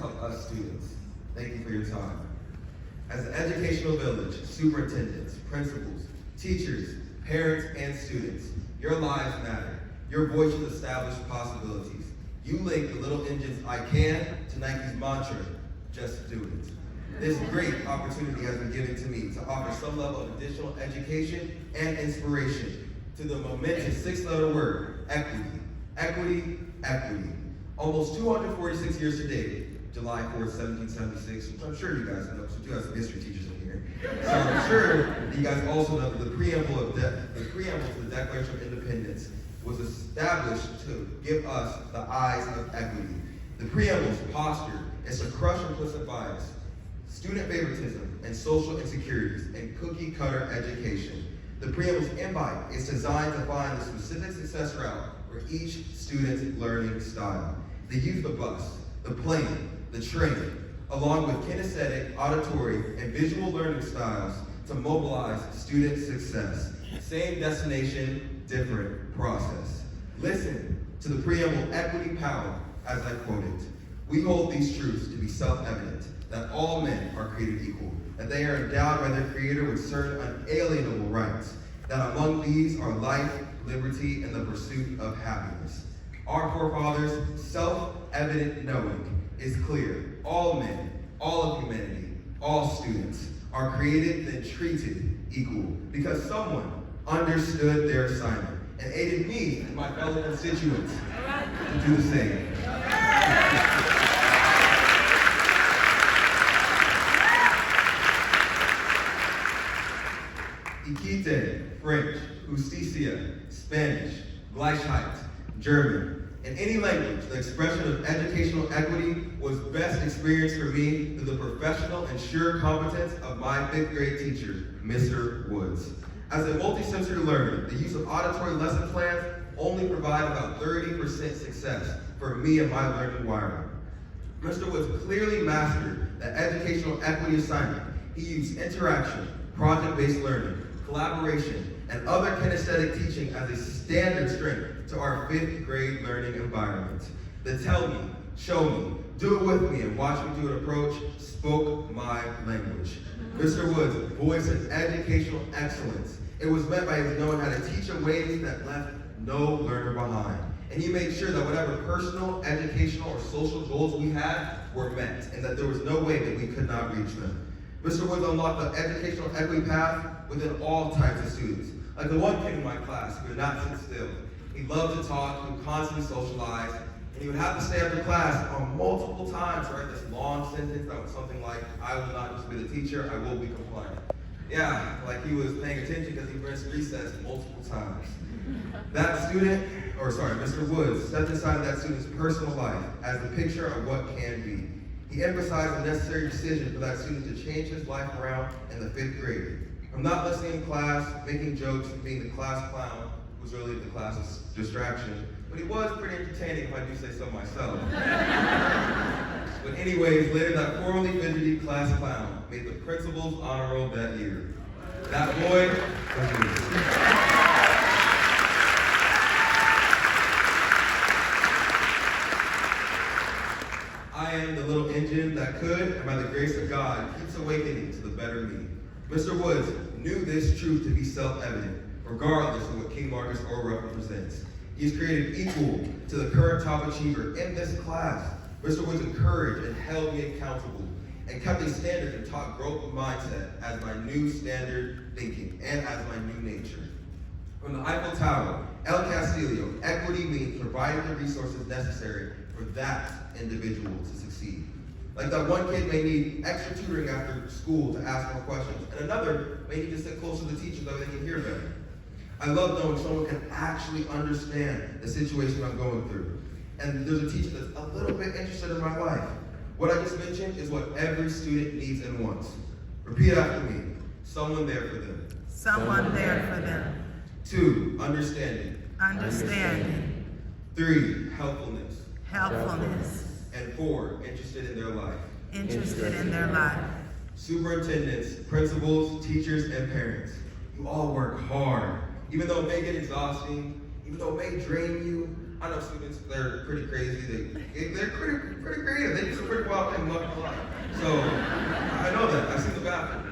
help us students. Thank you for your time. As an educational village, superintendents, principals, teachers, parents, and students, your lives matter. Your voices establish possibilities. You link the little engines I can to Nike's mantra, just do it. This great opportunity has been given to me to offer some level of additional education and inspiration to the momentous 6-letter word, equity. Equity, equity. Almost 246 years today, July 4th, 1776, which I'm sure you guys know, so we do have some history teachers in here. So I'm sure you guys also know that the preamble to the Declaration of Independence was established to give us the eyes of equity. The preamble's posture is to crush implicit bias, student favoritism, and social insecurities, and cookie-cutter education. The preamble's invite is designed to find the specific success route for each student's learning style. They use the bus, the plane, the train, along with kinesthetic, auditory, and visual learning styles to mobilize student success. Same destination, different process. Listen to the preamble equity power as I quote it. We hold these truths to be self-evident, that all men are created equal, that they are endowed by their Creator with certain unalienable rights, that among these are life, liberty, and the pursuit of happiness. Our forefathers' self-evident knowing is clear. All men, all of humanity, all students are created and treated equal because someone understood their assignment and aided me and my fellow constituents to do the same. Iquite, French, Justicia, Spanish, Gleichheit, German. In any language, the expression of educational equity was best experienced for me through the professional and sure competence of my 5th grade teacher, Mr. Woods. As a multi-sensory learner, the use of auditory lesson plans only provide about 30% success for me and my learning environment. Mr. Woods clearly mastered the educational equity assignment. He used interaction, project-based learning, collaboration, and other kinesthetic teaching as a standard strength to our 5th grade learning environment. The tell me, show me, do it with me, and watch me do it approach spoke my language. Mr. Woods' voice of educational excellence. It was met by his knowing how to teach in ways that left no learner behind. And he made sure that whatever personal, educational, or social goals we had were met, and that there was no way that we could not reach them. Mr. Woods unlocked the educational equity path within all types of students. Like the one kid in my class who would not sit still. He loved to talk, he would constantly socialize, and he would have to stay after class on multiple times to write this long sentence that was something like, I will not just be the teacher, I will be compliant. Yeah, like he was paying attention because he missed recess multiple times. Mr. Woods stepped inside of that student's personal life as a picture of what can be. He emphasized the necessary decision for that student to change his life around in the 5th grade. From not listening in class, making jokes, and being the class clown, who was really the class's distraction, but he was pretty entertaining if I do say so myself. But anyways, later that formerly fidgety class clown made the principal's honor roll that year. That boy was me. I am the little engine that could, and by the grace of God, keeps awakening to the better me. Mr. Woods knew this truth to be self-evident, regardless of what King Marcus Aurora represents. He is created equal to the current top achiever in this class. Mr. Woods encouraged and held me accountable, and kept a standard and taught growth of mindset as my new standard thinking and as my new nature. From the Eiffel Tower, El Castillo, equity means providing the resources necessary for that individual to succeed. Like that one kid may need extra tutoring after school to ask more questions, and another may need to sit closer to the teacher so they can hear better. I love knowing someone can actually understand the situation I'm going through. And there's a teacher that's a little bit interested in my life. What I just mentioned is what every student needs and wants. Repeat after me. Someone there for them. Someone there for them. 2, understanding. Understanding. 3, helpfulness. Helpfulness. And 4, interested in their life. Interested in their life. Superintendents, principals, teachers, and parents, you all work hard. Even though it may get exhausting, even though it may drain you, I know students, they're pretty crazy. They're pretty creative. They do some pretty wild things, not gonna lie. So, I know that. I've seen the bathroom.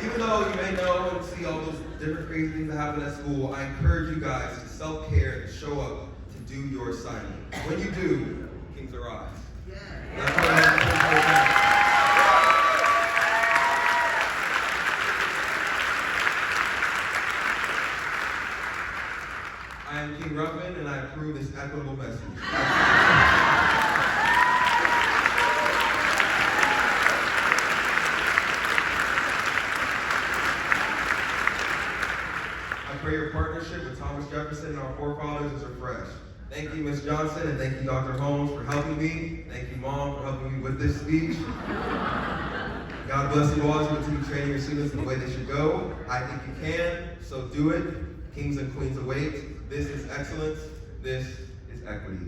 Even though you may know and see all those different crazy things that happen at school, I encourage you guys to self-care and show up to do your assignment. When you do, kings arise. That's what I have to say for that. I am King Ruffin, and I approve this equitable message. I pray your partnership with Thomas Jefferson and our forefathers is refreshed. Thank you, Ms. Johnson, and thank you, Dr. Holmes, for helping me. Thank you, Mom, for helping me with this speech. God bless you all as you continue training your students in the way they should go. I think you can, so do it. Kings and queens await. This is excellence. This is equity.